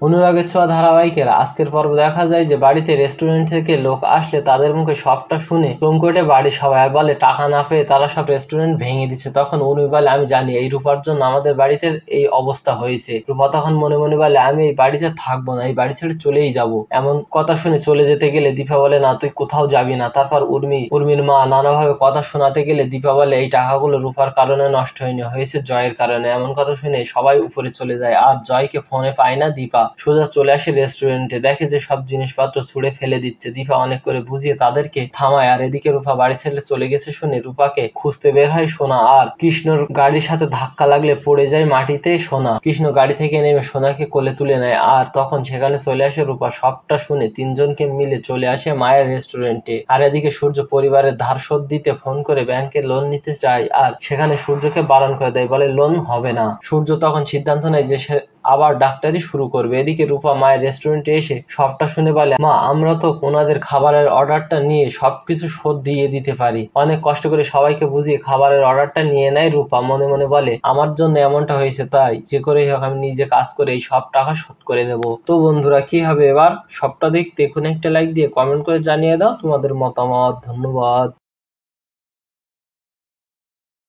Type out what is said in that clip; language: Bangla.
অনুরাগের ছোঁয়া ধারাবাহিকের আজকের পর্ব দেখা যায় যে বাড়িতে রেস্টুরেন্ট থেকে লোক আসলে তাদের মুখে সবটা শুনে চমকে বাড়ির সবাই বলে টাকা না পেয়ে তারা সব রেস্টুরেন্ট ভেঙে দিচ্ছে। তখন উর্মি বলে আমি জানি এই রূপার জন্য আমাদের বাড়িতে এই অবস্থা হয়েছে। রূপা তখন মনে মনে বলে আমি এই বাড়িতে থাকবো না, এই বাড়ি ছেড়ে চলেই যাব। এমন কথা শুনে চলে যেতে গেলে দীপা বলে না তুই কোথাও যাবি না। তারপর উর্মির মা নানাভাবে কথা শোনাতে গেলে দীপা বলে এই টাকাগুলো রূপার কারণে নষ্ট হয়নি, হয়েছে জয়ের কারণে। এমন কথা শুনে সবাই উপরে চলে যায় আর জয়কে ফোনে পায় না দীপা। সোজা চলে আসে রেস্টুরেন্টে, দেখে যে সব জিনিসপত্র ছুঁড়ে ফেলে দিচ্ছে। দীপা অনেক করে বুঝিয়ে তাদেরকে থামায় আর এদিকে রূপা বাড়ি ছেড়ে চলে গেছে শুনে রূপাকে খুঁজতে বের হয় সোনা। আর কৃষ্ণর গাড়ির সাথে ধাক্কা লাগলে পড়ে যায় মাটিতে সোনা। কৃষ্ণ গাড়ি থেকে নেমে সোনাকে কোলে তুলে নেয় আর তখন সেখানে চলে আসে রূপা। সবটা শুনে তিনজনকে মিলে চলে আসে মায়ের রেস্টুরেন্টে। আর এদিকে সূর্য পরিবারের ধার শোধ দিতে ফোন করে ব্যাংকে লোন নিতে চায় আর সেখানে সূর্যকে বারণ করে দেয়, বলে লোন হবে না। সূর্য তখন সিদ্ধান্ত নেয় যে সে আবার ডাক্তারি শুরু করবে। এদিকে রূপা মায়ের রেস্টুরেন্টে এসে সবটা শুনে বলে মা আমরা তো ওনাদের খাবারের অর্ডারটা নিয়ে সবকিছু শোধ দিয়ে দিতে পারি। অনেক কষ্ট করে সবাইকে বুঝিয়ে খাবারের অর্ডারটা নিয়ে নেয় রূপা। মনে মনে বলে আমার জন্য এমনটা হয়েছে, তাই যে করেই হোক আমি নিজে কাজ করে এই সব টাকা শোধ করে দেবো। তো বন্ধুরা কি হবে এবার সবটা দেখতে এখন একটা লাইক দিয়ে কমেন্ট করে জানিয়ে দাও তোমাদের মতামত। ধন্যবাদ।